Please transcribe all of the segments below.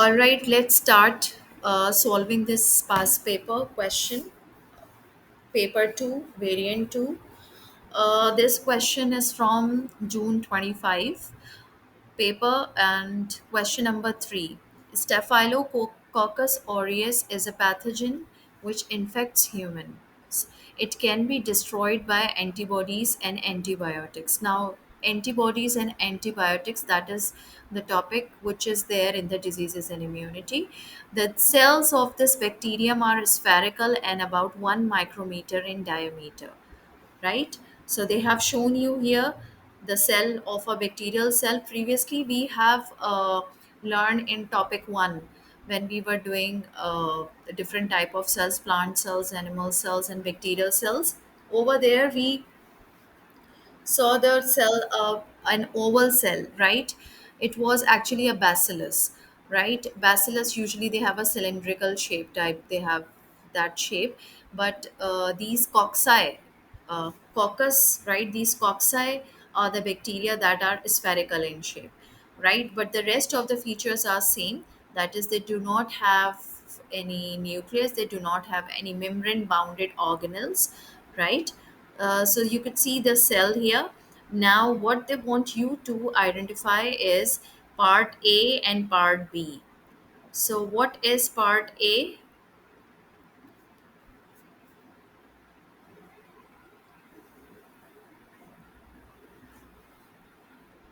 All right, let's start solving this past paper question, paper 2, variant 2. This question is from June 25 paper, and question number 3. Staphylococcus aureus is a pathogen which infects humans. It can be destroyed by antibodies and antibiotics. Now, antibodies and antibiotics, that is the topic which is there in the diseases and immunity. The cells of this bacterium are spherical and about 1 micrometer in diameter, right? So they have shown you here the cell of a bacterial cell. Previously, we have learned in topic 1 when we were doing different type of cells, plant cells, animal cells, and bacterial cells. Over there, we saw the cell, an oval cell, right? It was actually a bacillus, right? Bacillus, usually they have a cylindrical shape type, they have that shape. But these cocci, coccus, right, these cocci are the bacteria that are spherical in shape, right? But the rest of the features are same. That is, they do not have any nucleus, they do not have any membrane bounded organelles, right? So you could see the cell here. Now, what they want you to identify is part A and part B. So, what is part A?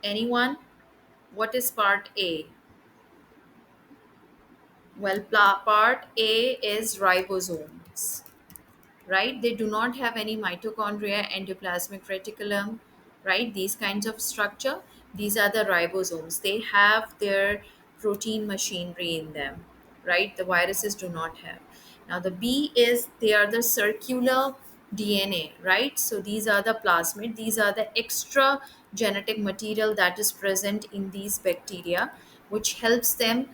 Anyone? What is part A? Well, part A is ribosomes, right? They do not have any mitochondria, endoplasmic reticulum, right? These kinds of structure. These are the ribosomes. They have their protein machinery in them, right? The viruses do not have. Now the B is, they are the circular DNA, right? So these are the plasmid. These are the extra genetic material that is present in these bacteria, which helps them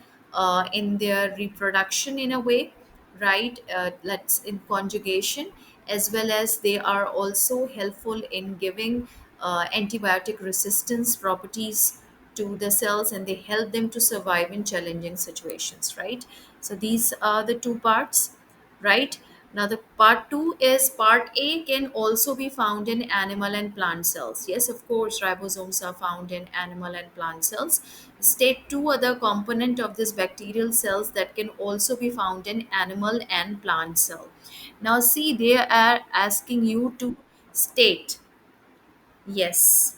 in their reproduction in a way, right? Let's in conjugation, as well as they are also helpful in giving antibiotic resistance properties to the cells, and they help them to survive in challenging situations, right? So these are the two parts, right? Now the part 2 is, part A can also be found in animal and plant cells. Yes, of course, ribosomes are found in animal and plant cells. State two other component of this bacterial cells that can also be found in animal and plant cell. Now see, they are asking you to state. Yes.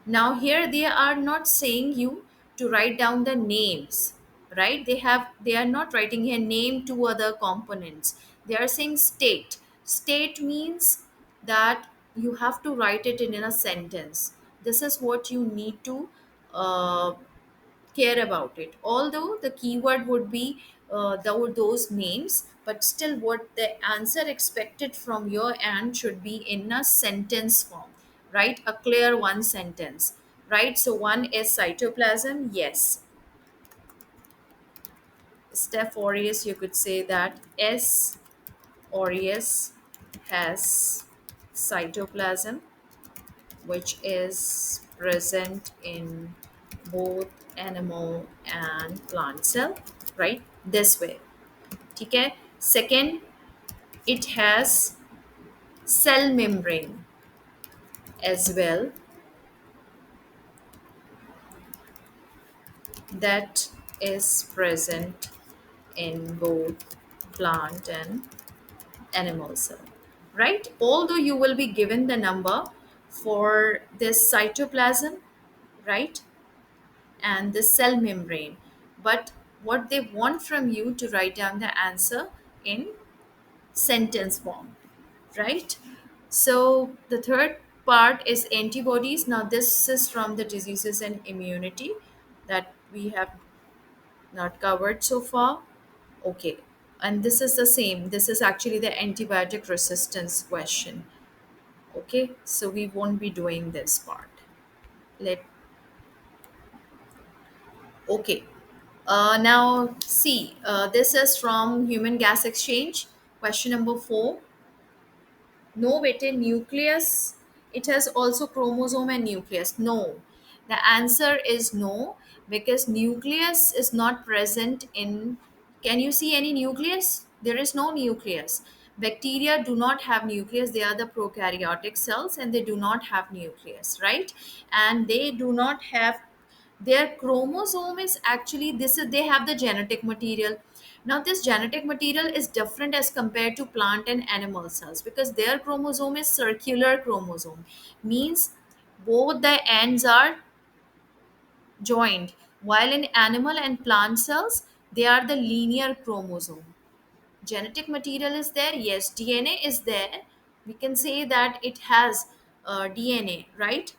Now here they are not saying you to write down the names, right? They are not writing here name two other components. They are saying state. State means that you have to write it in a sentence. This is what you need to uh, care about it. Although the keyword would be those names, but still, what the answer expected from your end should be in a sentence form, right? A clear one sentence, right? So, one is cytoplasm, yes. Staph aureus, you could say that S. aureus has cytoplasm, which is present in both animal and plant cell, right? This way. Okay. Second, it has cell membrane as well, that is present in both plant and animal cell, right? Although you will be given the number for this cytoplasm, right, and the cell membrane, but what they want from you to write down the answer in sentence form, right? So the third part is antibodies. Now this is from the diseases and immunity that we have not covered so far. Okay, and this is the same, this is actually the antibiotic resistance question. Okay, so we won't be doing this part. Let Okay. Now, see, this is from Human Gas Exchange. Question number 4. No, wait, nucleus. It has also chromosome and nucleus. No. The answer is no, because nucleus is not present in. Can you see any nucleus? There is no nucleus. Bacteria do not have nucleus. They are the prokaryotic cells and they do not have nucleus, right? And they do not have their chromosome is actually this is they have the genetic material. Now this genetic material is different as compared to plant and animal cells because their chromosome is circular chromosome, means both the ends are joined, while in animal and plant cells they are the linear chromosome. Genetic material is there, yes. DNA is there. We can say that it has DNA, right?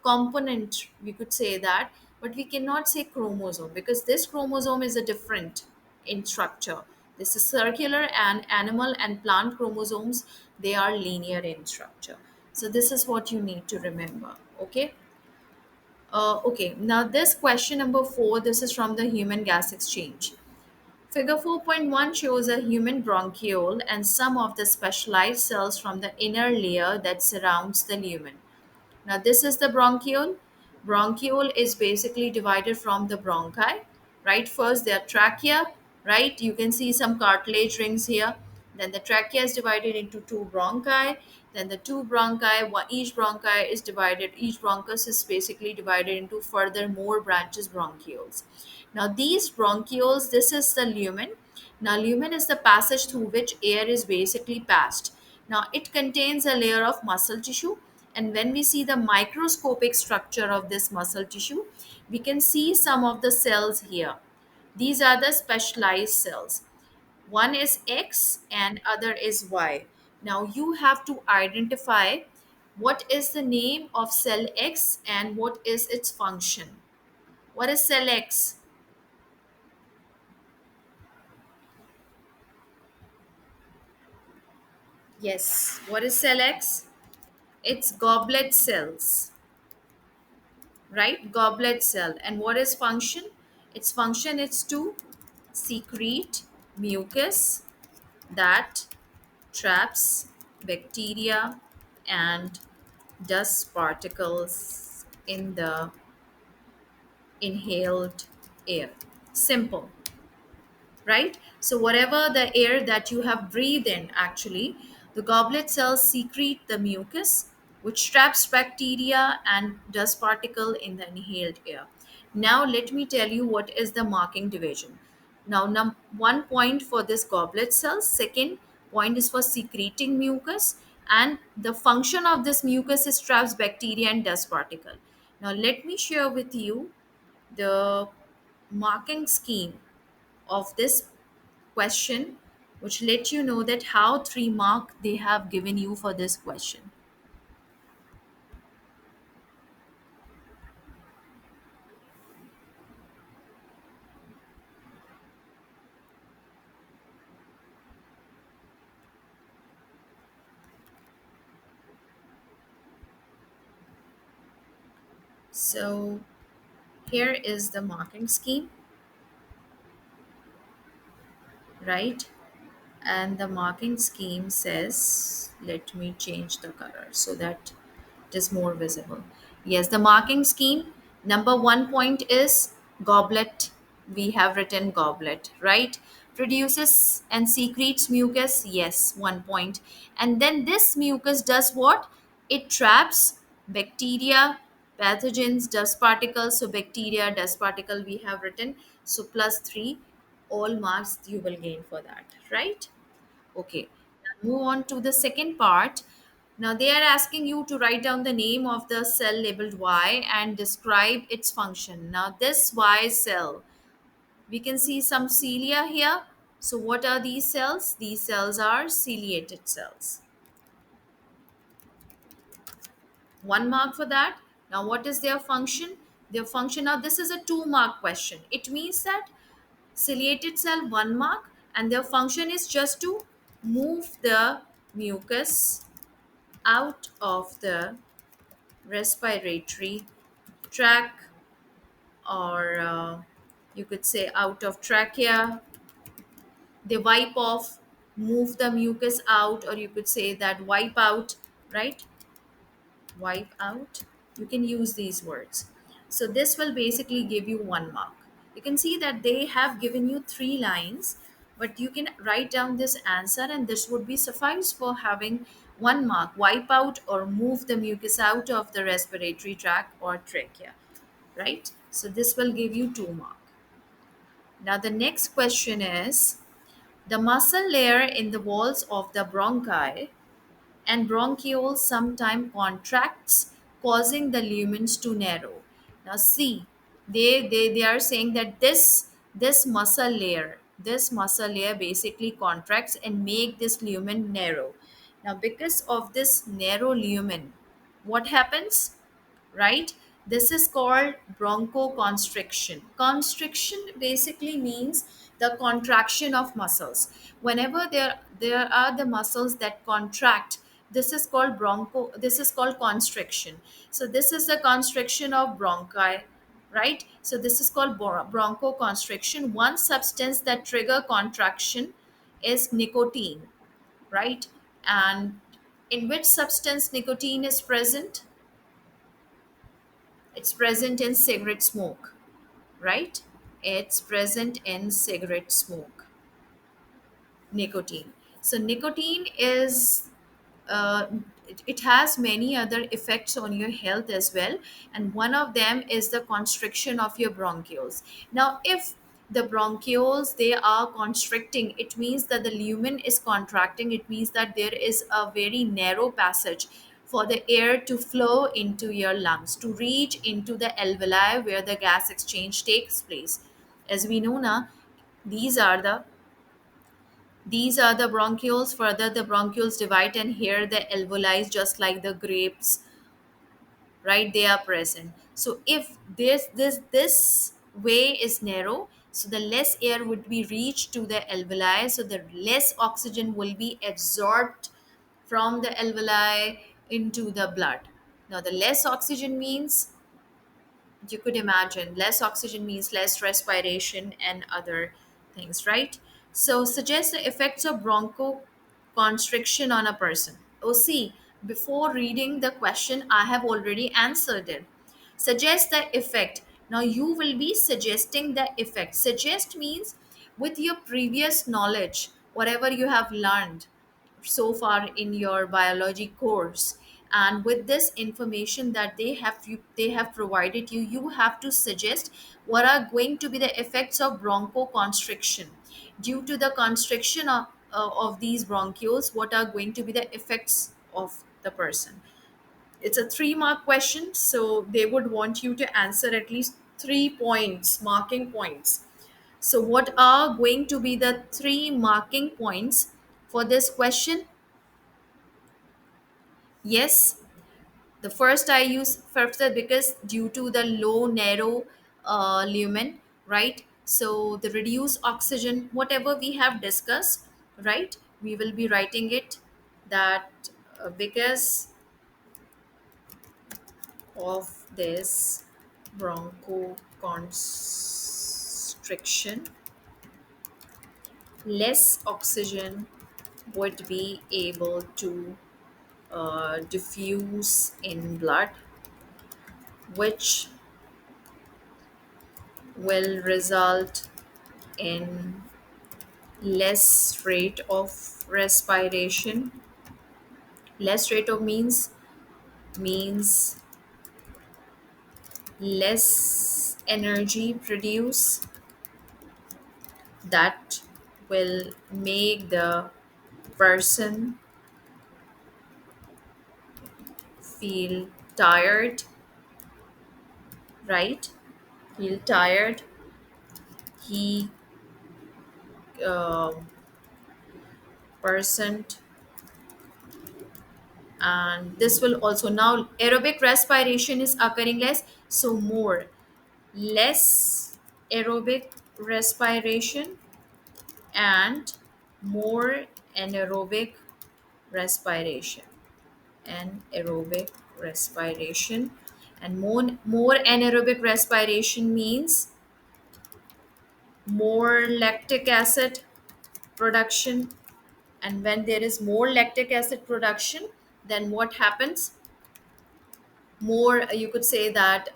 Component, we could say that, but we cannot say chromosome because this chromosome is a different in structure. This is circular, and animal and plant chromosomes, they are linear in structure. So this is what you need to remember. Okay. Okay, now this question number 4, this is from the human gas exchange. Figure 4.1 shows a human bronchiole and some of the specialized cells from the inner layer that surrounds the lumen. Now, this is the bronchiole. Bronchiole is basically divided from the bronchi, right? First, there are trachea, right? You can see some cartilage rings here. Then the trachea is divided into two bronchi. Then the two bronchi, each bronchi is divided, each bronchus is basically divided into further more branches, bronchioles. Now, these bronchioles, this is the lumen. Now, lumen is the passage through which air is basically passed. Now, it contains a layer of muscle tissue, and when we see the microscopic structure of this muscle tissue, we can see some of the cells here. These are the specialized cells. One is X and other is Y. Now you have to identify what is the name of cell X and what is its function. What is cell X? Yes. What is cell X? It's goblet cells, right? Goblet cell. And what is function? Its function is to secrete mucus that traps bacteria and dust particles in the inhaled air. Simple, right? So, whatever the air that you have breathed in, actually, the goblet cells secrete the mucus, which traps bacteria and dust particle in the inhaled air. Now, let me tell you what is the marking division. Now, 1 point for this goblet cells, second point is for secreting mucus, and the function of this mucus is traps bacteria and dust particle. Now, let me share with you the marking scheme of this question, which let you know that how 3 mark they have given you for this question. So here is the marking scheme, right? And the marking scheme says, let me change the color so that it is more visible. Yes, the marking scheme, number 1 point is goblet. We have written goblet, right? Produces and secretes mucus. Yes, 1 point. And then this mucus does what? It traps bacteria, pathogens, dust particles. So, bacteria, dust particle, we have written. So, plus 3, all marks you will gain for that, right? Okay, now move on to the second part. Now they are asking you to write down the name of the cell labeled Y and describe its function. Now this Y cell, we can see some cilia here. So what are these cells? These cells are ciliated cells. 1 mark for that. Now what is their function? Their function, now this is a 2 mark question. It means that ciliated cell 1 mark, and their function is just to move the mucus out of the respiratory tract, or you could say out of trachea. They wipe off, move the mucus out, or you could say that wipe out, right? Wipe out. You can use these words. So this will basically give you 1 mark. You can see that they have given you 3 lines, but you can write down this answer and this would be suffice for having 1 mark. Wipe out or move the mucus out of the respiratory tract or trachea, right? So this will give you 2 mark. Now the next question is, the muscle layer in the walls of the bronchi and bronchioles sometimes contracts, causing the lumens to narrow. Now see, they are saying that this muscle layer basically contracts and make this lumen narrow. Now because of this narrow lumen, what happens? Right? This is called bronchoconstriction. Constriction basically means the contraction of muscles. Whenever there are the muscles that contract, this is called constriction. So this is the constriction of bronchi, right? So this is called bronchoconstriction. One substance that trigger contraction is nicotine, right? And in which substance nicotine is present? It's present in cigarette smoke, right? It's present in cigarette smoke, nicotine. So nicotine is it has many other effects on your health as well, and one of them is the constriction of your bronchioles. Now if the bronchioles they are constricting, it means that the lumen is contracting. It means that there is a very narrow passage for the air to flow into your lungs, to reach into the alveoli where the gas exchange takes place. As we know now, these are the these are the bronchioles. Further, the bronchioles divide, and here the alveoli, just like the grapes, right? They are present. So if this way is narrow, so the less air would be reached to the alveoli. So the less oxygen will be absorbed from the alveoli into the blood. Now, the less oxygen means, you could imagine, less oxygen means less respiration and other things, right? So suggest the effects of bronchoconstriction on a person. Oh, see, before reading the question I have already answered it. Suggest the effect. Now you will be suggesting the effect. Suggest means with your previous knowledge, whatever you have learned so far in your biology course, and with this information that they have provided you, you have to suggest what are going to be the effects of bronchoconstriction. Due to the constriction of these bronchioles, what are going to be the effects of the person? It's a 3 mark question, so they would want you to answer at least 3 points, marking points. So what are going to be the 3 marking points for this question? Yes, the first I use first because due to the low narrow lumen, right? So the reduced oxygen, whatever we have discussed, right? We will be writing it that because of this bronchoconstriction, less oxygen would be able to diffuse in blood, which will result in less rate of respiration. Less rate of means less energy produced, that will make the person feel tired, right? Feel tired. He uh, person, and this will also, now aerobic respiration is occurring less, so more, less aerobic respiration and more anaerobic respiration. Anaerobic respiration, and more anaerobic respiration means more lactic acid production. And when there is more lactic acid production, then what happens? more, you could say that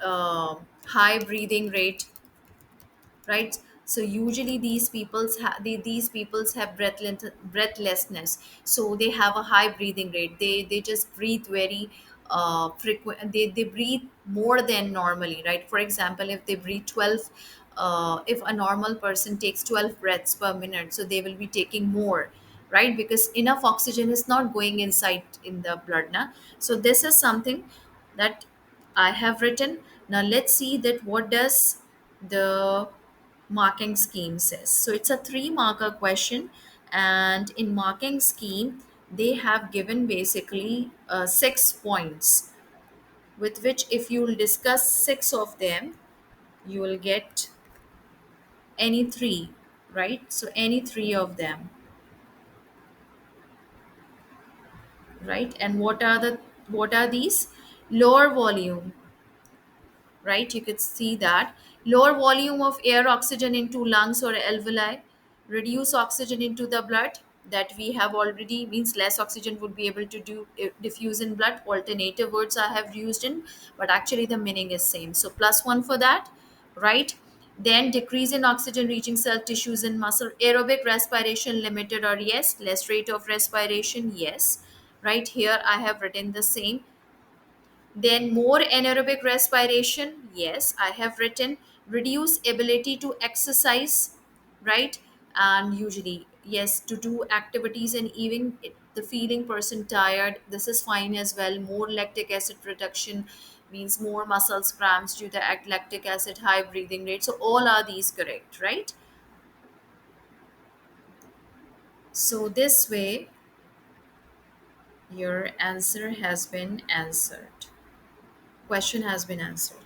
high breathing rate, right? So usually these peoples have breathlessness, so they have a high breathing rate. They just breathe very frequent. They breathe more than normally, right? For example, if they breathe 12, if a normal person takes 12 breaths per minute, so they will be taking more, right? Because enough oxygen is not going inside in the blood now. So this is something that I have written. Now let's see that what does the marking scheme says. So it's a three marker question, and in marking scheme, they have given basically 6 points, with which if you will discuss six of them, you will get any three, right? So any three of them, right? And what are these? Lower volume, right? You could see that lower volume of air oxygen into lungs or alveoli, reduce oxygen into the blood, that we have already means less oxygen would be able to do diffuse in blood. Alternative words I have used in, but actually the meaning is same. So +1 for that, right? Then decrease in oxygen reaching cell tissues and muscle. Aerobic respiration limited or yes. Less rate of respiration, yes. Right here I have written the same. Then more anaerobic respiration. Yes, I have written reduce ability to exercise, right? And usually, yes, to do activities and even the feeling person tired. This is fine as well. More lactic acid production means more muscles cramps due to lactic acid, high breathing rate. So all are these correct, right? So this way, your answer has been answered. Question has been answered.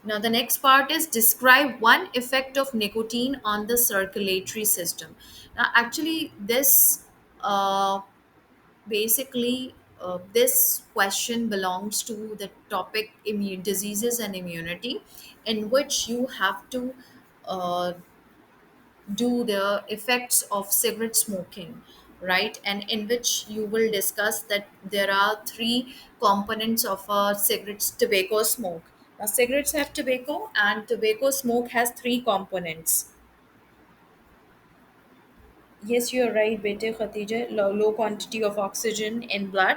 Now, the next part is describe one effect of nicotine on the circulatory system. Now, actually, this basically this question belongs to the topic immune diseases and immunity, in which you have to uh, do the effects of cigarette smoking, right? And in which you will discuss that there are three components of a cigarette tobacco smoke. Now cigarettes have tobacco, and tobacco smoke has three components. Yes, you're right, Bete Khatija. Low quantity of oxygen in blood.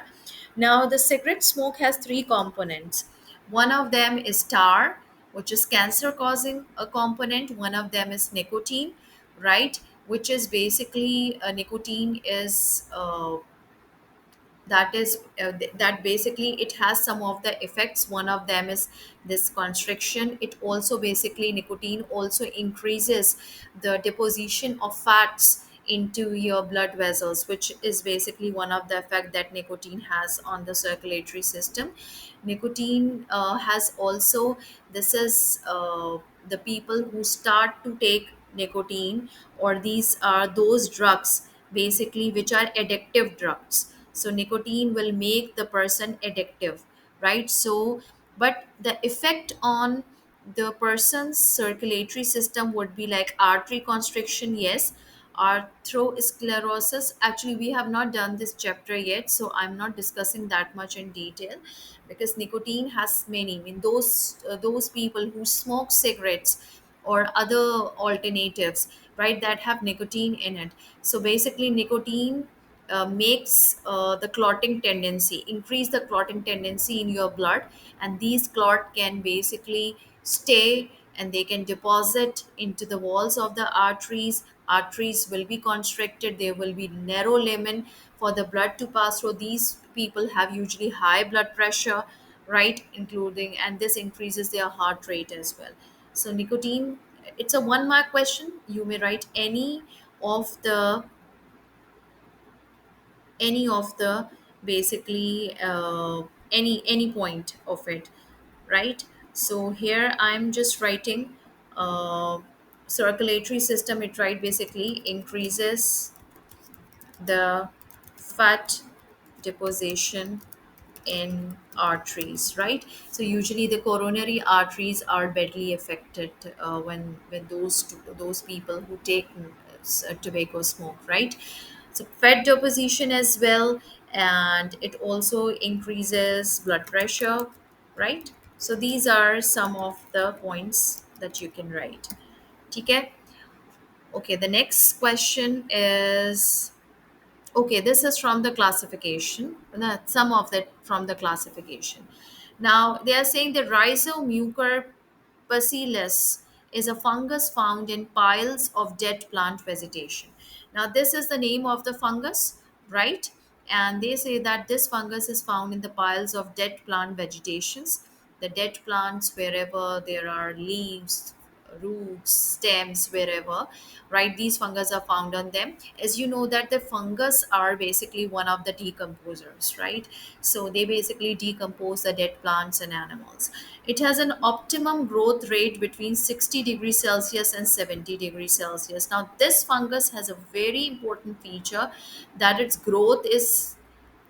Now, the cigarette smoke has three components. One of them is tar, which is cancer causing a component. One of them is nicotine, right? Which is basically nicotine is that basically it has some of the effects. One of them is this constriction. It also basically nicotine also increases the deposition of fats into your blood vessels, which is basically one of the effect that nicotine has on the circulatory system. Nicotine has also, this is the people who start to take nicotine, or these are those drugs basically which are addictive drugs. So nicotine will make the person addictive, right? So but the effect on the person's circulatory system would be like artery constriction, yes. Atherosclerosis, actually we have not done this chapter yet, so I'm not discussing that much in detail, because nicotine has many, I mean those people who smoke cigarettes or other alternatives, right, that have nicotine in it. So basically nicotine makes the clotting tendency, increase the clotting tendency in your blood, and these clot can basically stay, and they can deposit into the walls of the arteries. Arteries will be constricted, there will be narrow lumen for the blood to pass through. These people have usually high blood pressure, right, including, and this increases their heart rate as well. So nicotine, it's a one mark question. You may write of the any of the basically any point of it, right? So here I'm just writing uh, circulatory system. It right basically increases the fat deposition in arteries, right? So usually the coronary arteries are badly affected when those people who take tobacco smoke, right? So fat deposition as well, and it also increases blood pressure, right? So these are some of the points that you can write. Okay. Okay, the next question is, okay, this is from the classification. Some of that from the classification. Now they are saying the Rhizomucor bacillus is a fungus found in piles of dead plant vegetation. Now this is the name of the fungus, right? And they say that this fungus is found in the piles of dead plant vegetations, the dead plants wherever there are leaves, roots, stems, wherever, right? These fungus are found on them. As you know that the fungus are basically one of the decomposers, right? So they basically decompose the dead plants and animals. It has an optimum growth rate between 60 degrees Celsius and 70 degrees Celsius. Now this fungus has a very important feature, that its growth is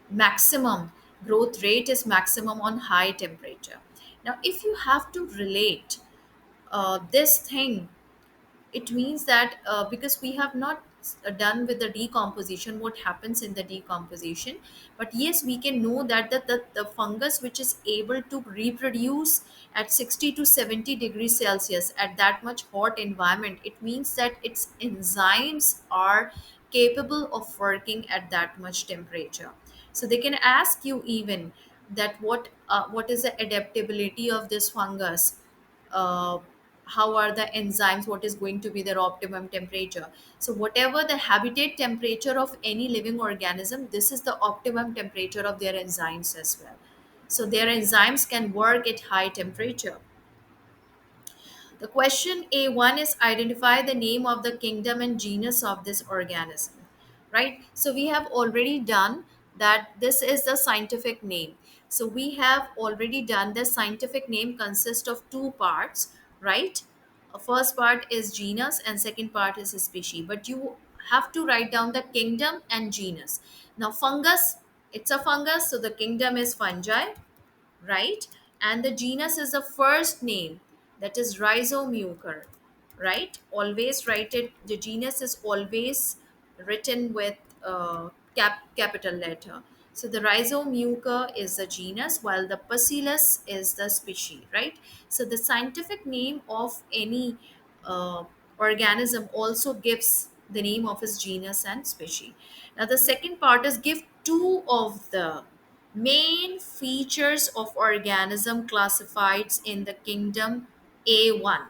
maximum, growth rate is maximum on high temperature. Now if you have to relate this thing, it means that because we have not done with the decomposition, what happens in the decomposition, but yes, we can know that the fungus which is able to reproduce at 60 to 70 degrees Celsius at that much hot environment, it means that its enzymes are capable of working at that much temperature. So they can ask you even that what is the adaptability of this fungus, uh, how are the enzymes, what is going to be their optimum temperature. So whatever the habitat temperature of any living organism, this is the optimum temperature of their enzymes as well. So their enzymes can work at high temperature. The question A1 is identify the name of the kingdom and genus of this organism, right? So we have already done that this is the scientific name. So we have already done the scientific name consists of two parts, right? First part is genus and second part is species. But you have to write down the kingdom and genus. Now fungus, it's a fungus, so the kingdom is fungi, right? And the genus is the first name, that is Rhizomucor, right? Always write it. The genus is always written with capital letter. So the Rhizomucor is the genus, while the Bacillus is the species, right? So the scientific name of any uh, organism also gives the name of its genus and species. Now the second part is give two of the main features of organism classified in the kingdom A1.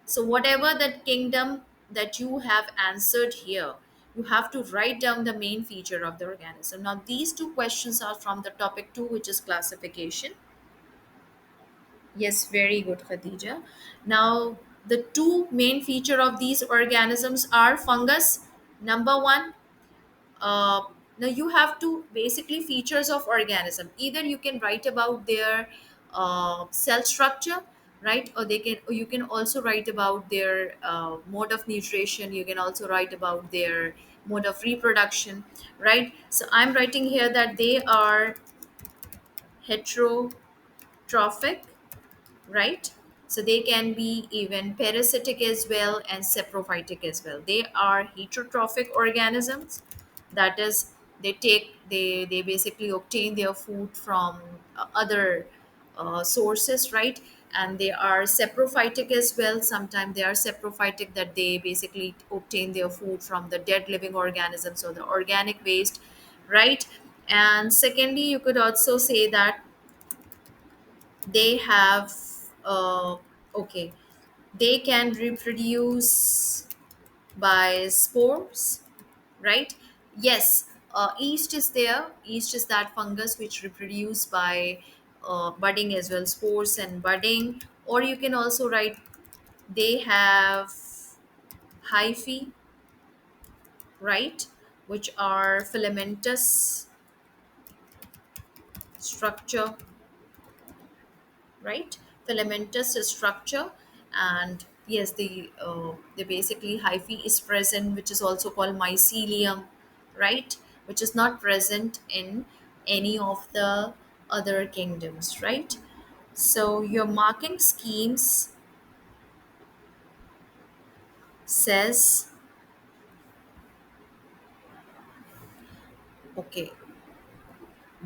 So whatever that kingdom that you have answered here, you have to write down the main feature of the organism. Now these two questions are from the topic 2, which is classification. Yes, very good, Khadija. Now the two main feature of these organisms are fungus. Number one, uh, now you have to basically features of organism, either you can write about their cell structure, right? Or they can, or you can also write about their mode of nutrition, you can also write about their mode of reproduction, right? So I'm writing here that they are heterotrophic, right? So they can be even parasitic as well and saprophytic as well. They are heterotrophic organisms. That is, they basically obtain their food from other sources, right? And they are saprophytic as well. Sometimes they are saprophytic, that they basically obtain their food from the dead living organisms or the organic waste, right? And secondly, you could also say that they have uh, okay, they can reproduce by spores, right? Yes, yeast is there. Yeast is that fungus which reproduce by budding as well, spores and budding. Or you can also write they have hyphae, right, which are filamentous structure, right? Filamentous structure. And yes, the basically hyphae is present, which is also called mycelium, right? Which is not present in any of the other kingdoms, right? So your marking schemes says, okay,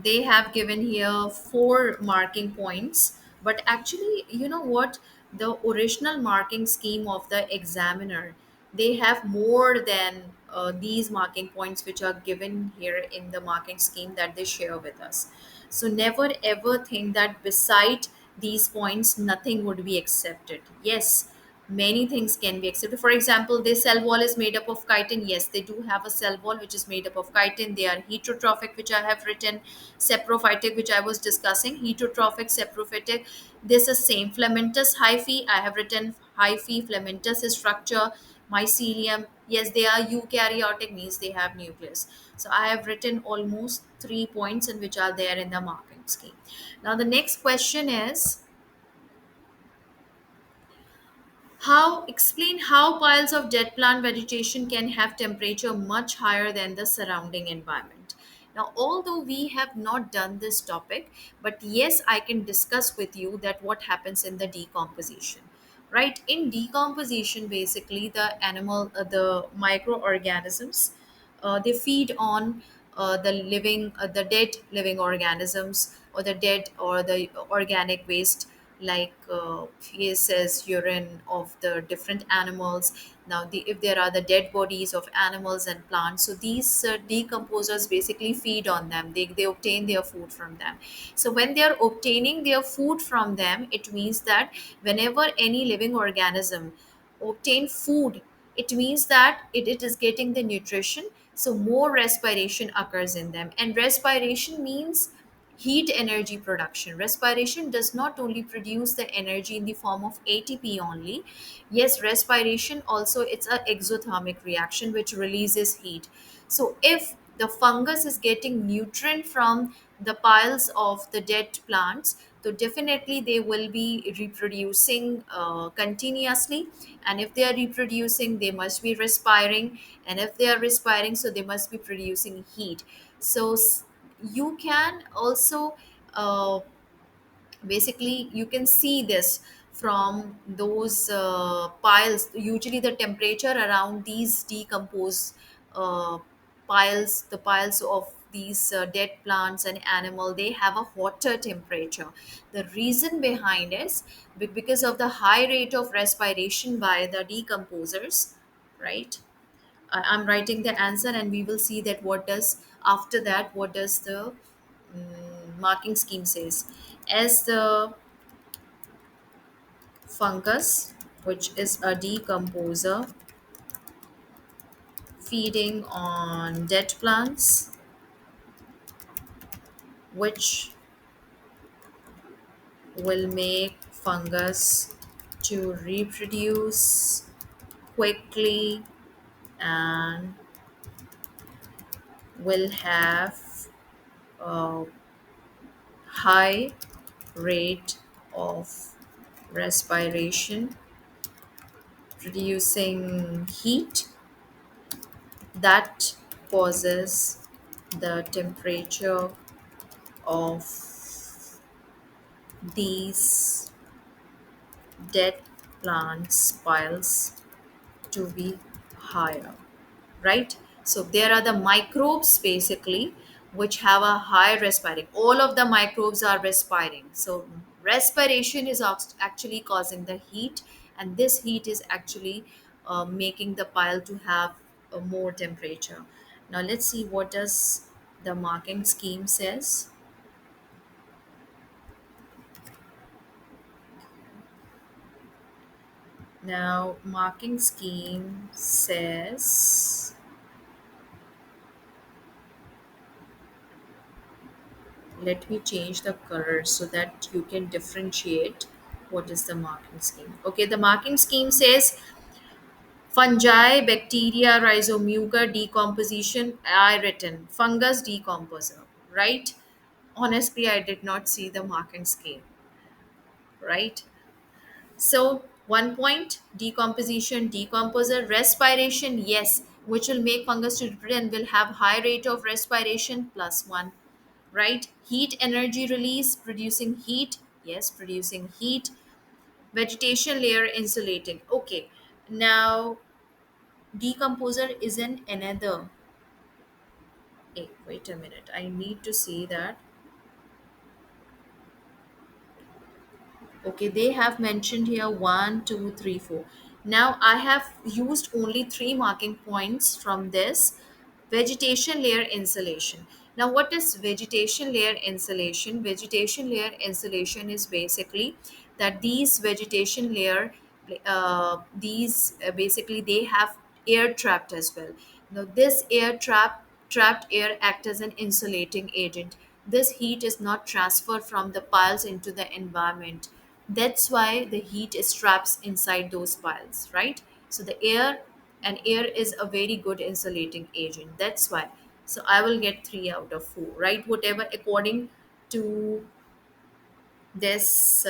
they have given here four marking points. But actually, you know what, the original marking scheme of the examiner, they have more than these marking points which are given here in the marking scheme that they share with us. So never ever think that beside these points nothing would be accepted. Yes, many things can be accepted. For example, their cell wall is made up of chitin. Yes, they do have a cell wall which is made up of chitin. They are heterotrophic, which I have written, saprophytic, which I was discussing, heterotrophic, saprophytic. This is same. Filamentous hyphae, I have written hyphae. Filamentous is structure. Mycelium, yes, they are eukaryotic, means they have nucleus. So I have written almost 3 points in which are there in the marking scheme. Now the next question is, how explain how piles of dead plant vegetation can have temperature much higher than the surrounding environment. Now, although we have not done this topic, but yes, I can discuss with you that what happens in the decomposition. Right? In decomposition, basically the microorganisms, they feed on the dead living organisms, or the dead or the organic waste, like feces, urine of the different animals. Now, if there are the dead bodies of animals and plants, so these decomposers basically feed on them. They obtain their food from them. So when they are obtaining their food from them, it means that whenever any living organism obtain food, it means that it is getting the nutrition, so more respiration occurs in them. And respiration means heat energy production. Respiration does not only produce the energy in the form of ATP only. Yes, respiration also, it's an exothermic reaction which releases heat. So if the fungus is getting nutrient from the piles of the dead plants, so definitely they will be reproducing continuously. And if they are reproducing, they must be respiring. And if they are respiring, so they must be producing heat. So you can also basically you can see this from those piles. Usually the temperature around these decomposed uh, piles, the piles of these dead plants and animal, they have a hotter temperature. The reason behind is because of the high rate of respiration by the decomposers, right? I'm writing the answer, and we will see that what does after that, what does the marking scheme says. As the fungus, which is a decomposer feeding on dead plants, which will make fungus to reproduce quickly and will have a high rate of respiration, producing heat that causes the temperature of these dead plants piles to be higher, right? So there are the microbes basically which have a high respiring. All of the microbes are respiring. So respiration is actually causing the heat, and this heat is actually making the pile to have a more temperature. Now let's see what does the marking scheme says. Now marking scheme says, let me change the color so that you can differentiate what is the marking scheme. Okay, the marking scheme says fungi, bacteria, rhizomuca, decomposition. I written fungus decomposer, right? Honestly, I did not see the marking scheme, right? So 1 point, decomposition, decomposer, respiration, yes, which will make fungus to reproduce and will have high rate of respiration, +1, right? Heat energy release, producing heat, yes, producing heat. Vegetation layer insulating. Okay, now decomposer is in another. Hey, wait a minute. I need to see that. Okay, they have mentioned here one, two, three, four. Now I have used only three marking points from this vegetation layer insulation. Now, what is vegetation layer insulation? Vegetation layer insulation is basically that these vegetation layer, basically they have air trapped as well. Now, this trapped air act as an insulating agent. This heat is not transferred from the piles into the environment. That's why the heat is trapped inside those piles, right? So the air is a very good insulating agent. That's why. So I will get 3 out of 4, right? Whatever according to this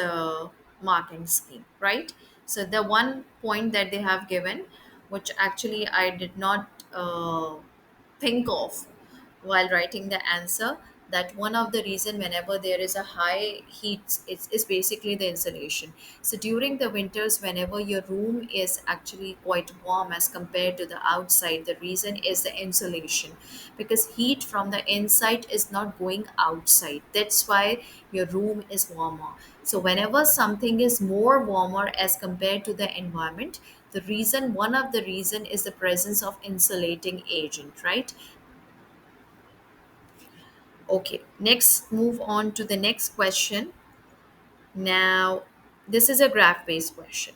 marking scheme, right? So the one point that they have given, which actually I did not think of while writing the answer, that one of the reason whenever there is a high heat is basically the insulation. So during the winters, whenever your room is actually quite warm as compared to the outside, the reason is the insulation, because heat from the inside is not going outside. That's why your room is warmer. So whenever something is more warmer as compared to the environment, the reason one of the reason is the presence of insulating agent, right? Okay, next move on to the next question. Now, this is a graph based question,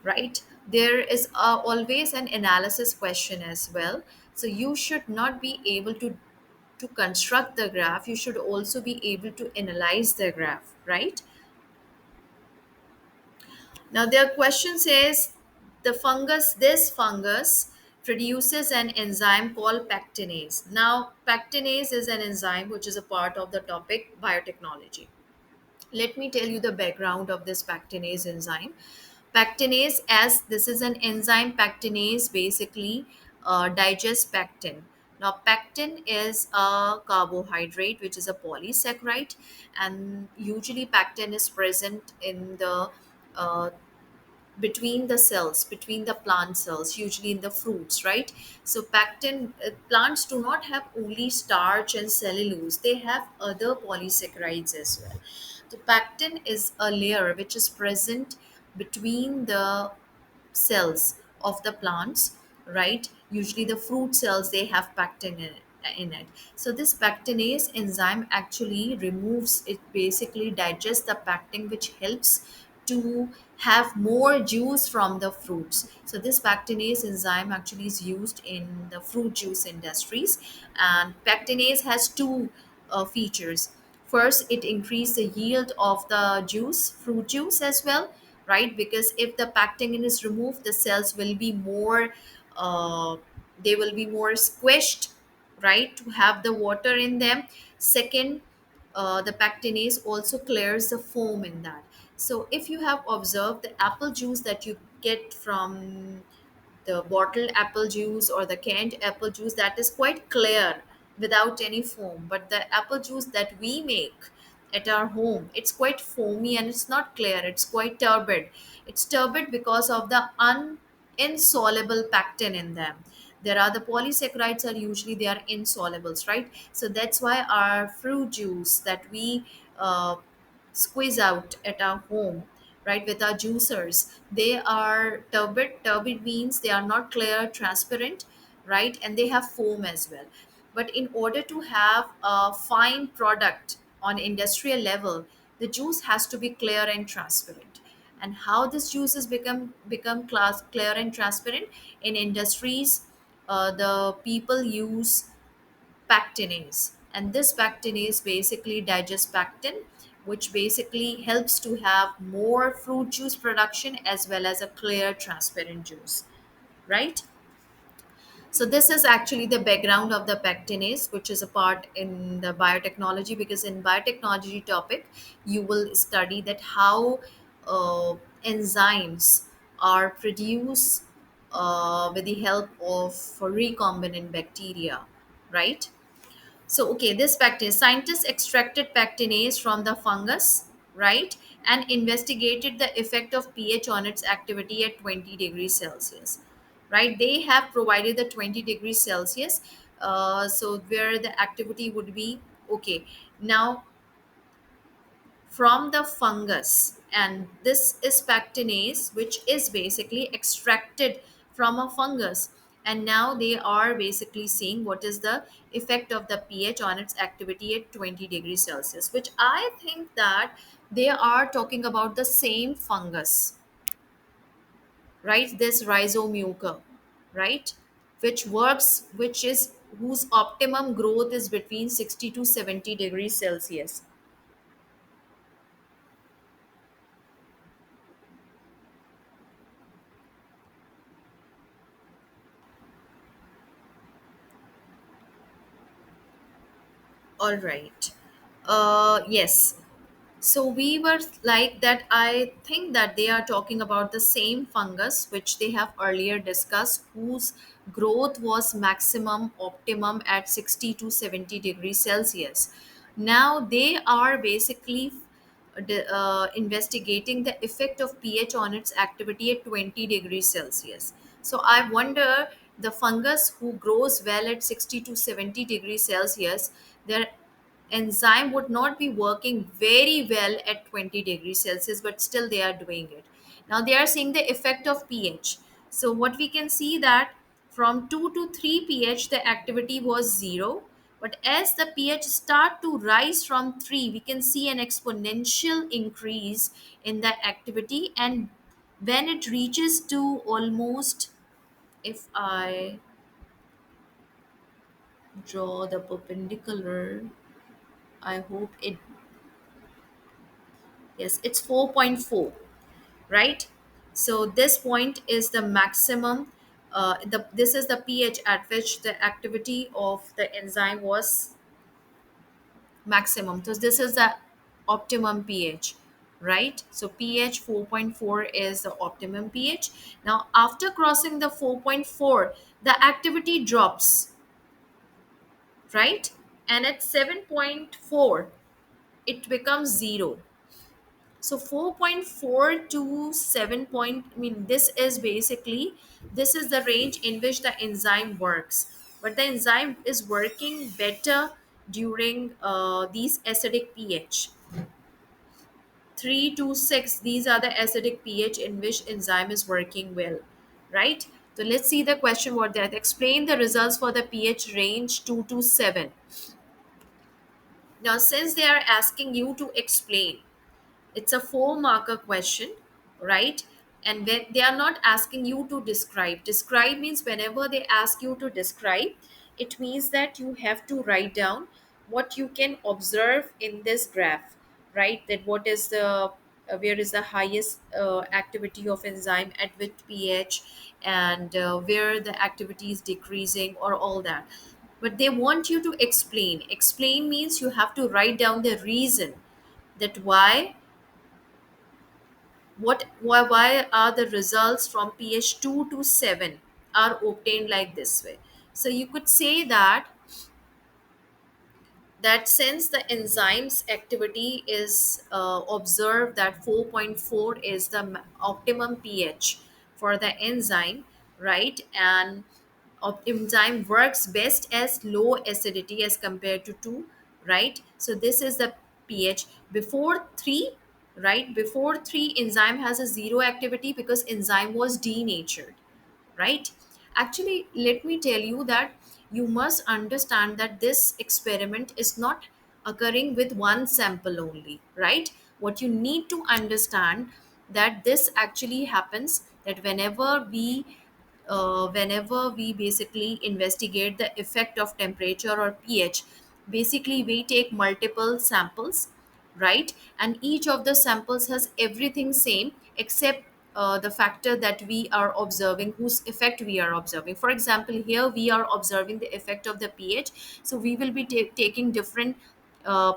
right? There is always an analysis question as well. So you should not be able to construct the graph, you should also be able to analyze the graph, right? Now their question says this fungus produces an enzyme called pectinase. Now pectinase is an enzyme which is a part of the topic biotechnology. Let me tell you the background of this pectinase enzyme. Pectinase, as this is an enzyme, pectinase basically digests pectin. Now, pectin is a carbohydrate which is a polysaccharide, and usually pectin is present in the uh, between the plant cells, usually in the fruits, right? So pectin, plants do not have only starch and cellulose, they have other polysaccharides as well. So pectin is a layer which is present between the cells of the plants, right? Usually the fruit cells, they have pectin in it. So this pectinase enzyme actually removes it, basically digests the pectin, which helps to have more juice from the fruits. So this pectinase enzyme actually is used in the fruit juice industries, and pectinase has two features. First, it increases the yield of the juice, fruit juice as well, right? Because if the pectin is removed, the cells will be more, uh, they will be more squished, right, to have the water in them. Second, the pectinase also clears the foam in that. So if you have observed the apple juice that you get from the bottled apple juice or the canned apple juice, that is quite clear without any foam, but the apple juice that we make at our home, it's quite foamy and it's not clear, it's quite turbid. It's turbid because of the insoluble pectin in them. There are the polysaccharides are usually they are insolubles, right? So that's why our fruit juice that we squeeze out at our home, right, with our juicers, they are turbid means they are not clear, transparent, right, and they have foam as well. But in order to have a fine product on industrial level, the juice has to be clear and transparent. And how this juice has become class clear and transparent in industries, the people use pectinase, and this pectinase basically digests pectin, which basically helps to have more fruit juice production as well as a clear transparent juice, right? So this is actually the background of the pectinase, which is a part in the biotechnology, because in biotechnology topic you will study that how uh, enzymes are produced with the help of recombinant bacteria, right? So, okay, this pectinase, scientists extracted pectinase from the fungus, right, and investigated the effect of pH on its activity at 20 degrees Celsius, right? They have provided the 20 degrees Celsius, so where the activity would be, okay. Now, from the fungus, and this is pectinase, which is basically extracted from a fungus. And now they are basically seeing what is the effect of the pH on its activity at 20 degrees Celsius, which I think that they are talking about the same fungus, right? This rhizomucor, right? Which works, which is whose optimum growth is between 60 to 70 degrees Celsius. All right. Yes. So we were like that. I think that they are talking about the same fungus which they have earlier discussed, whose growth was maximum optimum at 60 to 70 degrees Celsius. Now they are basically investigating the effect of pH on its activity at 20 degrees Celsius. So I wonder, the fungus who grows well at 60 to 70 degrees Celsius, their enzyme would not be working very well at 20 degrees Celsius, but still they are doing it. Now they are seeing the effect of pH. So what we can see that from 2 to 3 pH the activity was 0, but as the pH start to rise from 3, we can see an exponential increase in the activity. And when it reaches to almost, if I draw the perpendicular, I hope it, yes, it's 4.4, right? So this point is the maximum. This is the pH at which the activity of the enzyme was maximum. So this is the optimum pH, right? So pH 4.4 is the optimum pH. Now after crossing the 4.4, the activity drops, right? And at 7.4, it becomes 0. So 4.4 to 7 point, I mean, this is basically, this is the range in which the enzyme works. But the enzyme is working better during these acidic pH. 3 to 6, these are the acidic pH in which enzyme is working well, right? So let's see the question what that. Explain the results for the pH range 2 to 7. Now, since they are asking you to explain, it's a four marker question, right? And when they are not asking you to describe means whenever they ask you to describe, it means that you have to write down what you can observe in this graph, right? That what is the where is the highest activity of enzyme at which pH, and where the activity is decreasing or all that. But they want you to explain means you have to write down the reason, that why are the results from pH 2 to 7 are obtained like this way. So you could say that since the enzyme's activity is observed that 4.4 is the optimum pH for the enzyme, right? And enzyme works best as low acidity as compared to 2, right? So this is the pH before 3, right? Before 3, enzyme has a 0 activity because enzyme was denatured, right? Actually, let me tell you that you must understand that this experiment is not occurring with one sample only, right? What you need to understand, that this actually happens that whenever we basically investigate the effect of temperature or pH, basically we take multiple samples, right? And each of the samples has everything same except the factor that we are observing, whose effect we are observing. For example, here we are observing the effect of the pH, so we will be taking different uh,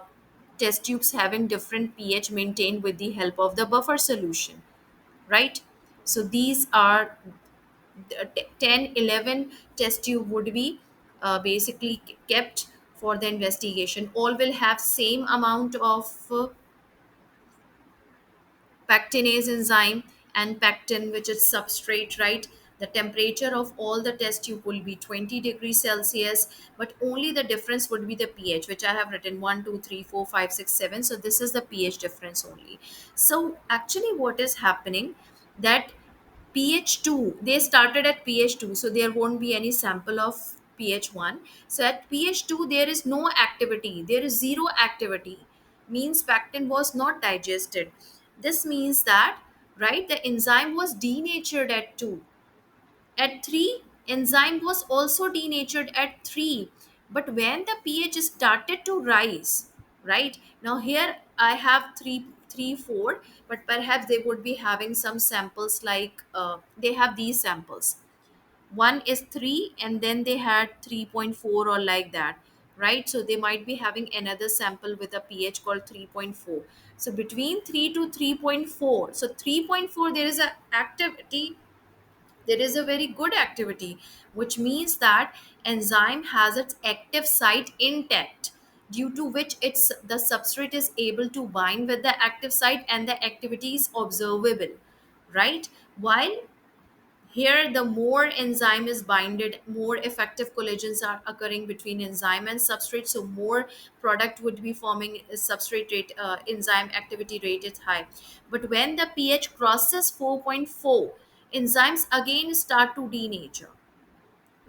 test tubes having different pH maintained with the help of the buffer solution, right? So these are the 10, 11 test tube would be basically kept for the investigation. All will have same amount of pectinase enzyme and pectin, which is substrate, right? The temperature of all the test tube will be 20 degrees Celsius, but only the difference would be the pH, which I have written 1, 2, 3, 4, 5, 6, 7. So this is the pH difference only. So actually what is happening, that pH 2, they started at pH 2, so there won't be any sample of pH 1. So at pH 2 there is no activity, there is zero activity, means pectin was not digested. This means that, right, the enzyme was denatured at 2. At 3, enzyme was also denatured at 3. But when the pH started to rise, right? Now here I have 3, 4, but perhaps they would be having some samples like they have these samples. One is 3 and then they had 3.4 or like that, right? So they might be having another sample with a pH called 3.4. So between 3 to 3.4, so 3.4 there is a activity, there is a very good activity, which means that enzyme has its active site intact, due to which it's the substrate is able to bind with the active site and the activity is observable, right? While here the more enzyme is binded, more effective collisions are occurring between enzyme and substrate, so more product would be forming. Substrate rate, enzyme activity rate is high. But when the pH crosses 4.4, enzymes again start to denature,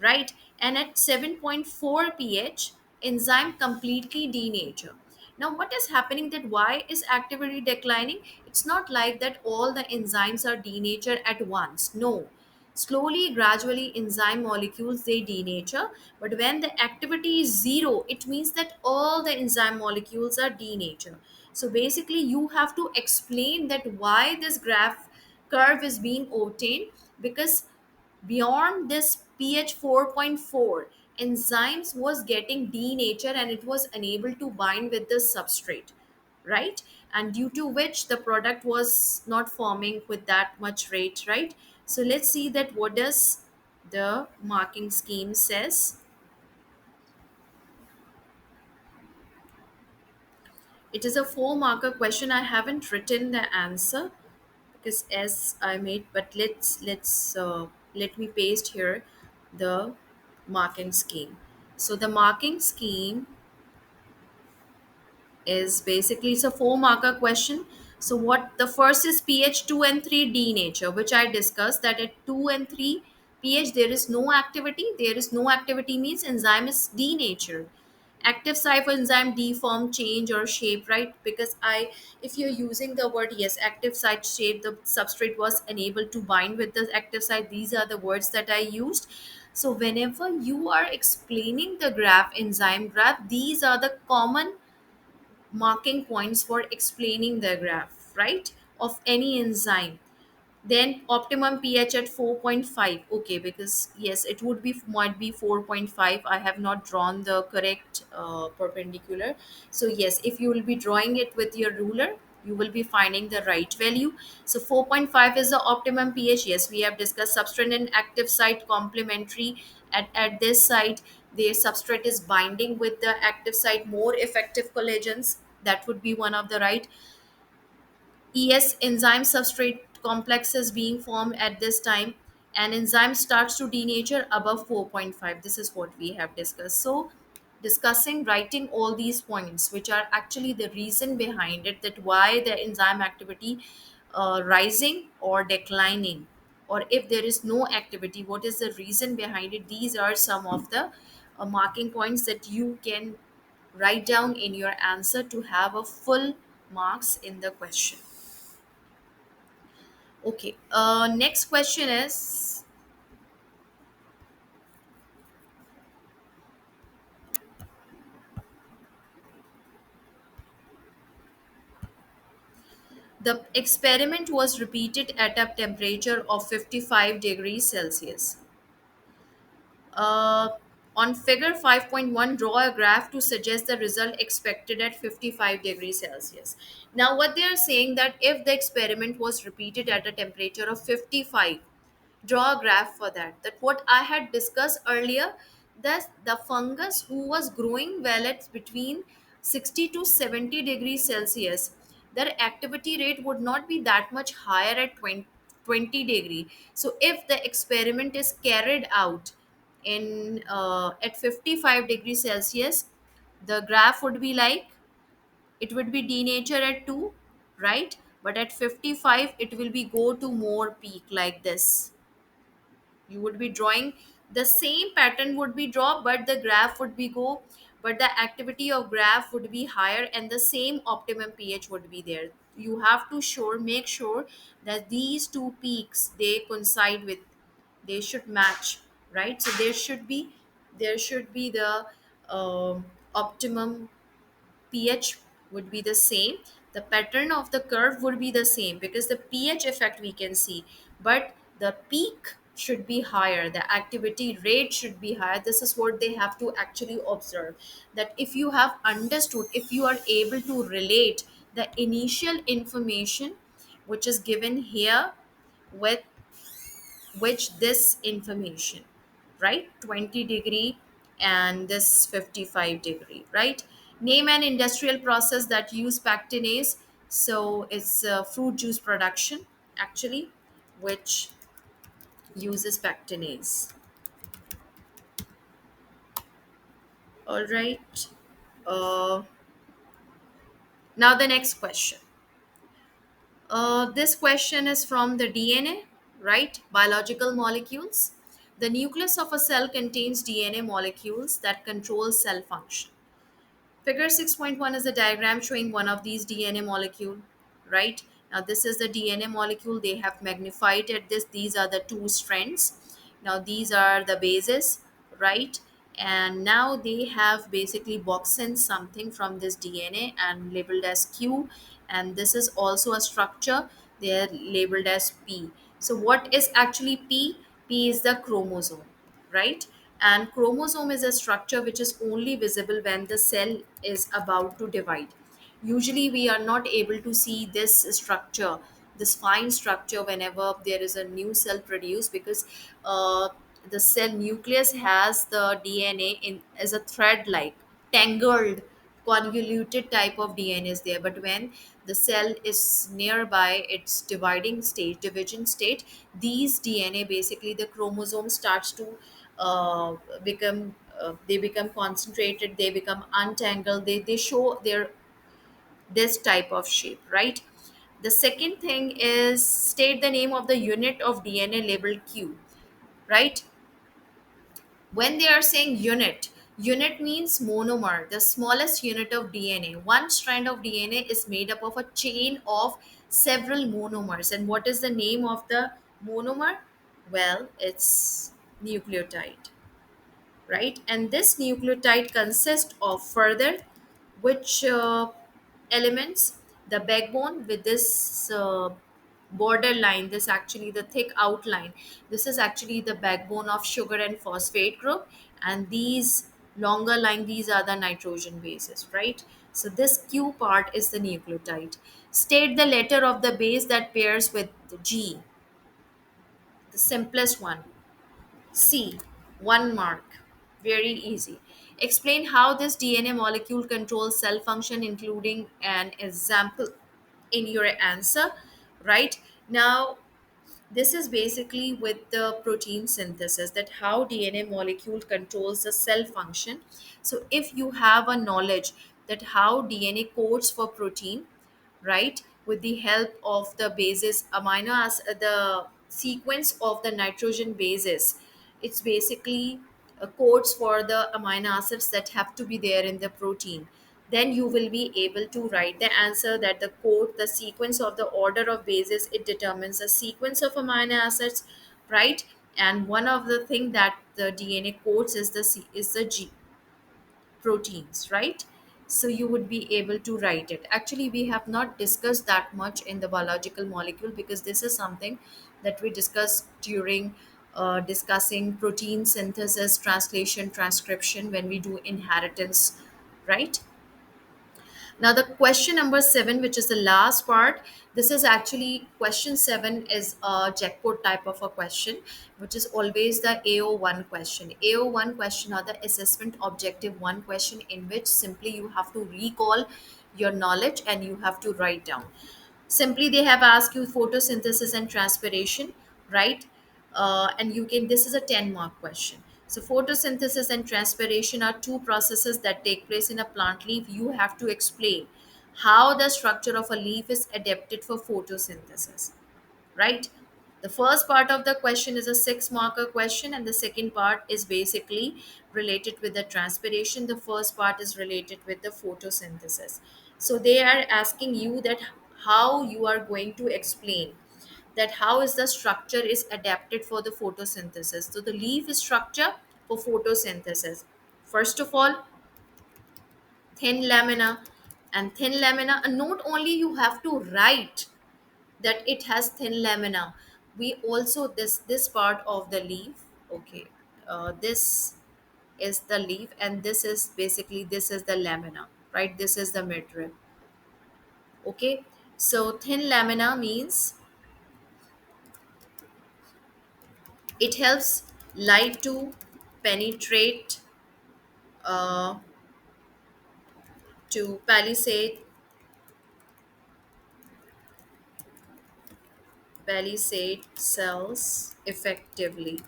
right? And at 7.4 pH, enzyme completely denature. Now, what is happening, that why is activity declining? It's not like that all the enzymes are denatured at once. No. Slowly, gradually, enzyme molecules they denature. But when the activity is zero, it means that all the enzyme molecules are denature. So basically, you have to explain that why this graph curve is being obtained, because beyond this pH 4.4, enzymes was getting denatured and it was unable to bind with the substrate, right? And due to which the product was not forming with that much rate, right? So let's see that what does the marking scheme says. It is a 4 marker question. I haven't written the answer because as I made, but let's let me paste here the marking scheme. So the marking scheme is basically, it's a 4 marker question. So what the first is pH 2 and 3 denature, which I discussed that at 2 and 3 pH there is no activity. There is no activity means enzyme is denatured. Active site for enzyme deform, change or shape, right? Because I, if you're using the word, yes, active site shape, the substrate was unable to bind with the active site. These are the words that I used. So whenever you are explaining the graph, enzyme graph, these are the common marking points for explaining the graph, right, of any enzyme. Then optimum pH at 4.5. Okay, because yes, it would be, might be 4.5. I have not drawn the correct perpendicular. So yes, if you will be drawing it with your ruler, you will be finding the right value. So 4.5 is the optimum pH. Yes, we have discussed substrate and active site complementary. At this site, the substrate is binding with the active site, more effective collagens. That would be one of the right. ES enzyme substrate complexes being formed at this time, and enzyme starts to denature above 4.5. This is what we have discussed. So discussing, writing all these points, which are actually the reason behind it, that why the enzyme activity rising or declining, or if there is no activity, what is the reason behind it. These are some of the marking points that you can write down in your answer to have a full marks in the question. Okay. Next question is, the experiment was repeated at a temperature of 55 degrees Celsius. Uh, on figure 5.1, draw a graph to suggest the result expected at 55 degrees Celsius. Now, what they are saying, that if the experiment was repeated at a temperature of 55, draw a graph for that. That what I had discussed earlier, that the fungus who was growing well at between 60 to 70 degrees Celsius, their activity rate would not be that much higher at 20, 20 degree. So if the experiment is carried out in at 55 degrees Celsius, the graph would be like, it would be denature at 2, right? But at 55 it will be go to more peak like this. You would be drawing the same pattern would be draw, but the graph would be go, but the activity of graph would be higher and the same optimum pH would be there. You have to make sure that these two peaks they coincide with, they should match, right? So there should be the optimum pH would be the same, the pattern of the curve would be the same, because the pH effect we can see, but the peak should be higher, the activity rate should be higher. This is what they have to actually observe, that if you have understood, if you are able to relate the initial information which is given here with which this information, right? 20 degree and this 55-degree, right? Name an industrial process that use pectinase. So it's fruit juice production, actually, which uses pectinase. All right. Uh, Now the next question. This question is from the DNA, right? Biological molecules. The nucleus of a cell contains DNA molecules that control cell function. Figure 6.1 is a diagram showing one of these DNA molecule, right? Now this is the DNA molecule. They have magnified at this. These are the two strands. Now these are the bases, right? And now they have basically boxed in something from this DNA and labeled as Q. And this is also a structure. They are labeled as P. So what is actually P? P is the chromosome, right? And chromosome is a structure which is only visible when the cell is about to divide. Usually we are not able to see this structure, this fine structure, whenever there is a new cell produced, because the cell nucleus has the DNA in as a thread like tangled convoluted type of DNA is there. But when the cell is nearby its division state, these DNA, basically the chromosome starts to uh, become they become concentrated, they become untangled, they show their this type of shape, right? The second thing is state the name of the unit of DNA labeled Q, right? When they are saying unit means monomer, the smallest unit of DNA. One strand of DNA is made up of a chain of several monomers. And what is the name of the monomer? Well, it's nucleotide, right? And this nucleotide consists of further which elements? The backbone with this border line, this actually the thick outline. This is actually the backbone of sugar and phosphate group, and these longer line, these are the nitrogen bases, right? So this Q part is the nucleotide. State the letter of the base that pairs with the G, the simplest one. C, 1 mark. Very easy. Explain how this DNA molecule controls cell function, including an example in your answer. Right now, this is basically with the protein synthesis, that how DNA molecule controls the cell function. So if you have a knowledge that how DNA codes for protein, right, with the help of the bases amino acid, the sequence of the nitrogen bases, it's basically codes for the amino acids that have to be there in the protein, then you will be able to write the answer that the code, the sequence of the order of bases, it determines the sequence of amino acids, right? And one of the thing that the DNA codes is the G proteins, right? So you would be able to write it. Actually, we have not discussed that much in the biological molecule, because this is something that we discuss during discussing protein synthesis, translation, transcription, when we do inheritance, right? Now, the question number 7, which is the last part, this is actually question 7 is a jackpot type of a question, which is always the AO1 question. AO1 question are the assessment objective 1 question, in which simply you have to recall your knowledge and you have to write down. Simply they have asked you photosynthesis and transpiration, right? And you can, this is a 10-mark question. So photosynthesis and transpiration are two processes that take place in a plant leaf. You have to explain how the structure of a leaf is adapted for photosynthesis, right? The first part of the question is a 6 marker question, and the second part is basically related with the transpiration. The first part is related with the photosynthesis. So they are asking you that how you are going to explain that how is the structure is adapted for the photosynthesis. So the leaf structure for photosynthesis, first of all, thin lamina. And thin lamina, and not only you have to write that it has thin lamina, we also, this part of the leaf, okay, this is the leaf, and this is basically, this is the lamina, right? This is the midrib. Okay, so thin lamina means it helps light to penetrate, uh, to palisade cells effectively,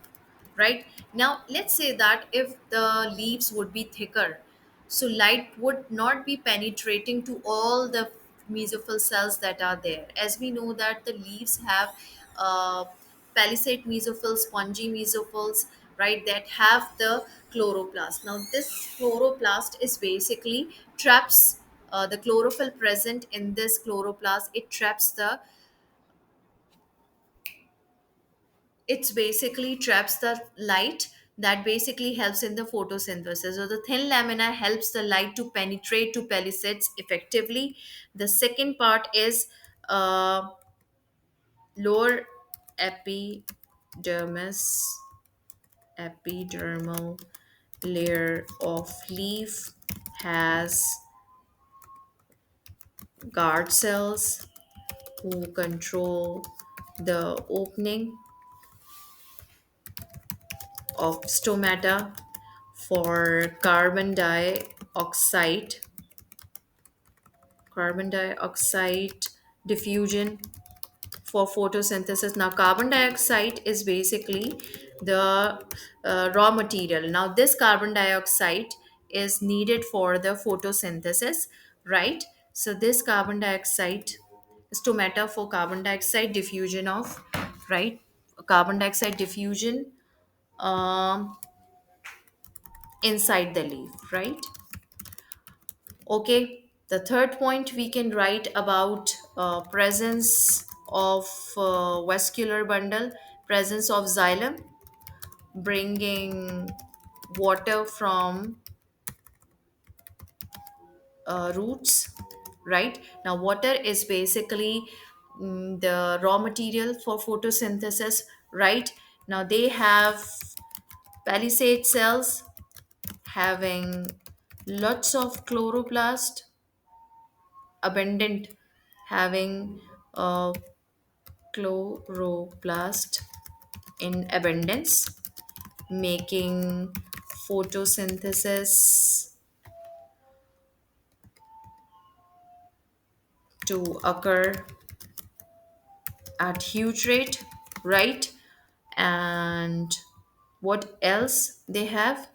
right? Now let's say that if the leaves would be thicker, so light would not be penetrating to all the mesophyll cells that are there. As we know that the leaves have uh, palisade mesophyll, spongy mesophills, right, that have the chloroplast. Now this chloroplast is basically traps the chlorophyll present in this chloroplast. It traps the, it's basically traps the light that basically helps in the photosynthesis. So the thin lamina helps the light to penetrate to palisades effectively. The second part is lower epidermis, epidermal layer of leaf has guard cells who control the opening of stomata for carbon dioxide diffusion for photosynthesis. Now carbon dioxide is basically the raw material. Now this carbon dioxide is needed for the photosynthesis, right? So this carbon dioxide, stomata for carbon dioxide diffusion of, right, carbon dioxide diffusion um, inside the leaf, right? Okay, the third point we can write about presence of vascular bundle, presence of xylem, bringing water from roots, right? Now, water is basically the raw material for photosynthesis, right? Now, they have palisade cells having lots of chloroplast, abundant, having chloroplast in abundance, making photosynthesis to occur at huge rate, right? And what else they have?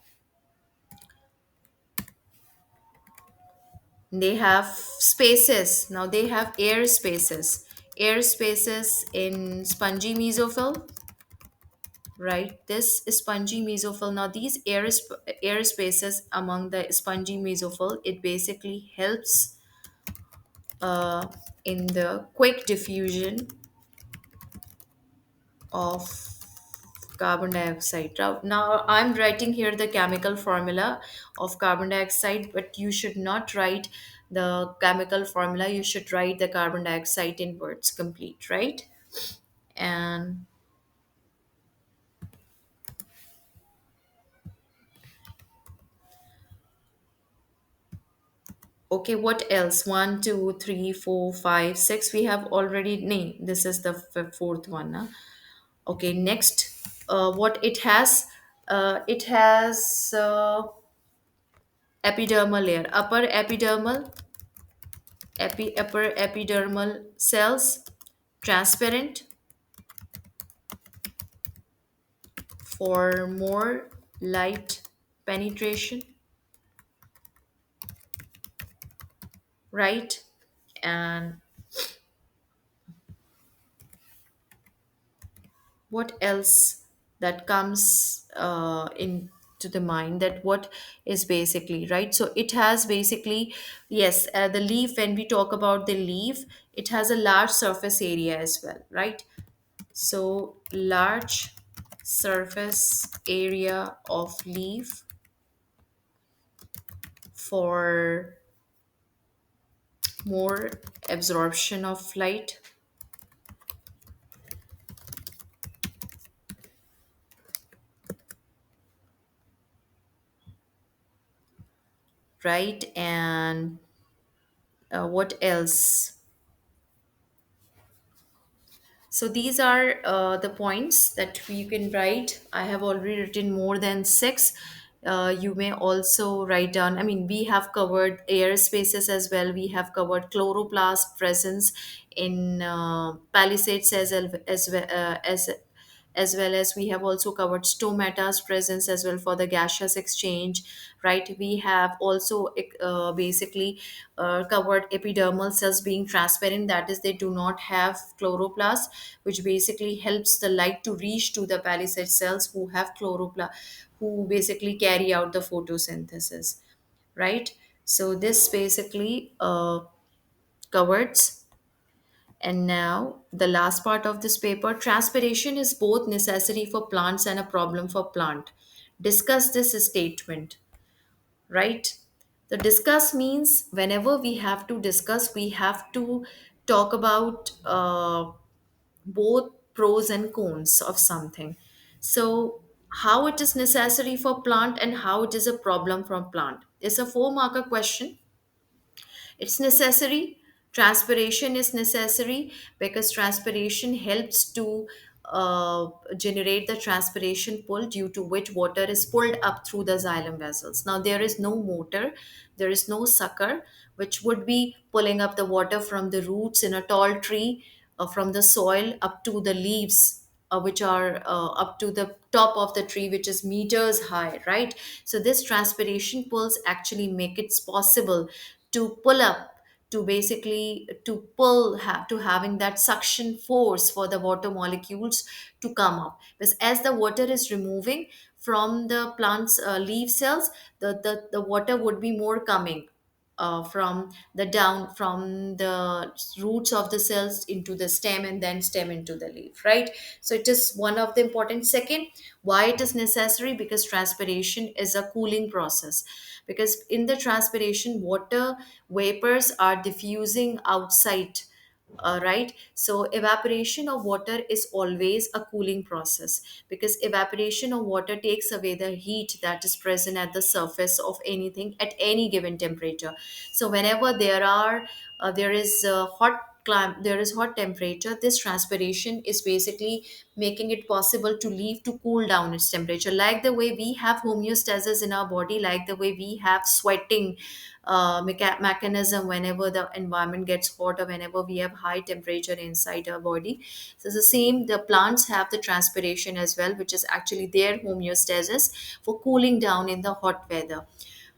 They have spaces. Now they have air spaces in spongy mesophyll, right? This is spongy mesophyll. Now these air spaces among the spongy mesophyll, it basically helps uh, in the quick diffusion of carbon dioxide. Now I'm writing here the chemical formula of carbon dioxide, but you should not write the chemical formula. You should write the carbon dioxide in words complete, right? And okay, what else? One, two, three, four, five, six. We have already. Nay, this is the fourth one. Huh? Okay, next, what it has? It has epidermal layer, upper epidermal upper epidermal cells, transparent for more light penetration, right? And what else that comes into the mind, that what is basically, right? So it has basically, yes, the leaf, when we talk about the leaf, it has a large surface area as well, right? So large surface area of leaf for more absorption of light, right? And what else? So these are the points that you can write. I have already written more than six. You may also write down. I mean, we have covered air spaces as well. We have covered chloroplast presence in palisades as well as we have also covered stomata's presence as well for the gaseous exchange, right? We have also basically covered epidermal cells being transparent, that is they do not have chloroplast, which basically helps the light to reach to the palisade cells who have chloroplast, who basically carry out the photosynthesis, right? So this basically covers. And now, the last part of this paper, transpiration is both necessary for plants and a problem for plant. Discuss this statement, right? The discuss means whenever we have to discuss, we have to talk about both pros and cons of something. So, how it is necessary for plant and how it is a problem for plant. It's a four-marker question. It's necessary. Transpiration is necessary because transpiration helps to generate the transpiration pull, due to which water is pulled up through the xylem vessels. Now there is no motor, there is no sucker which would be pulling up the water from the roots in a tall tree, from the soil up to the leaves, which are up to the top of the tree, which is meters high, right? So this transpiration pulls actually make it possible to pull up, to basically to pull, have to having that suction force for the water molecules to come up, because as the water is removing from the plant's leaf cells, the water would be more coming from the down, from the roots of the cells into the stem, and then stem into the leaf, right? So it is one of the important. Second, why it is necessary, because transpiration is a cooling process, because in the transpiration water vapors are diffusing outside, right? So evaporation of water is always a cooling process, because evaporation of water takes away the heat that is present at the surface of anything at any given temperature. So whenever there is there is hot temperature, this transpiration is basically making it possible to leave to cool down its temperature, like the way we have homeostasis in our body, like the way we have sweating mechanism whenever the environment gets hot, or whenever we have high temperature inside our body. So it's the same, the plants have the transpiration as well, which is actually their homeostasis for cooling down in the hot weather,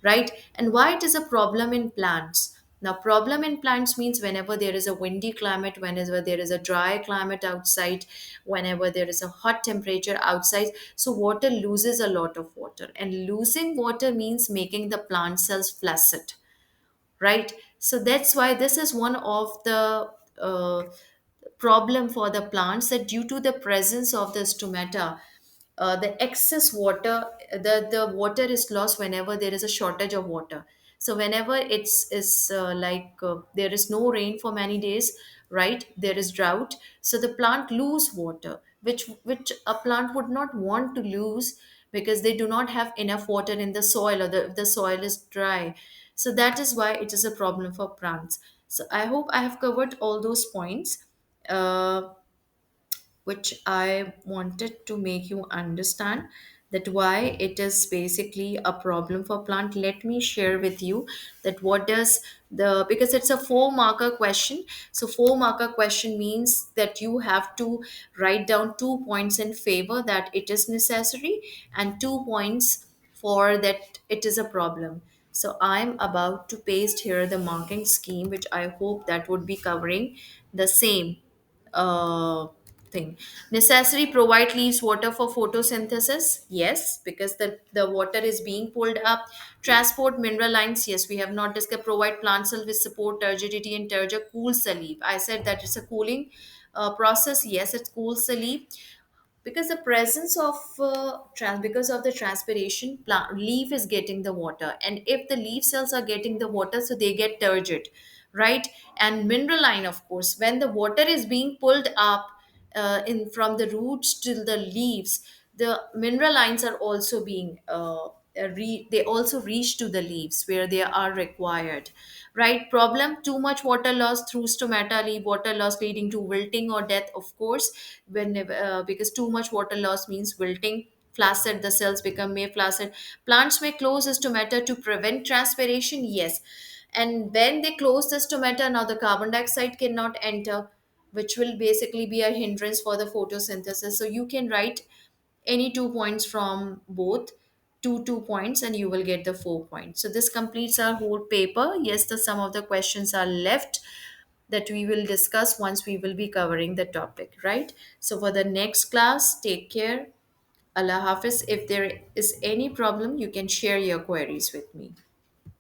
right? And why it is a problem in plants? Now, problem in plants means whenever there is a windy climate, whenever there is a dry climate outside, whenever there is a hot temperature outside, so water loses a lot of water. And losing water means making the plant cells flaccid, right? So that's why this is one of the problem for the plants, that due to the presence of the stomata, the excess water, the water is lost whenever there is a shortage of water. So whenever it's is like there is no rain for many days, right? There is drought, so the plant lose water, which a plant would not want to lose, because they do not have enough water in the soil, or the soil is dry. So that is why it is a problem for plants. So I hope I have covered all those points, uh, which I wanted to make you understand. that why it is basically a problem for plant. Let me share with you that what does the, because it's a four marker question. So four marker question means that you have to write down 2 points in favor that it is necessary and 2 points for that it is a problem. So I'm about to paste here the marking scheme, which I hope that would be covering the same uh, thing. Necessary provide leaves water for photosynthesis. Yes, because the water is being pulled up. Transport mineral lines. Yes, we have not discussed. Provide plant cells with support turgidity and turgor cools the leaf. I said that it's a cooling process. Yes, it cools the leaf because the presence of because of the transpiration, plant leaf is getting the water, and if the leaf cells are getting the water, so they get turgid, right? And mineral line, of course, when the water is being pulled up in from the roots to the leaves, the mineral lines are also being they also reach to the leaves where they are required, right? Problem, too much water loss through stomata, leaf water loss leading to wilting or death, of course. When because too much water loss means wilting. Flaccid, the cells become more flaccid. Plants may close the stomata to prevent transpiration, yes. And when they close the stomata, now the carbon dioxide cannot enter, which will basically be a hindrance for the photosynthesis. So you can write any 2 points from both, two points, and you will get the 4 points. So this completes our whole paper. Yes, the some of the questions are left that we will discuss once we will be covering the topic, right? So for the next class, take care. Allah Hafiz. If there is any problem, you can share your queries with me.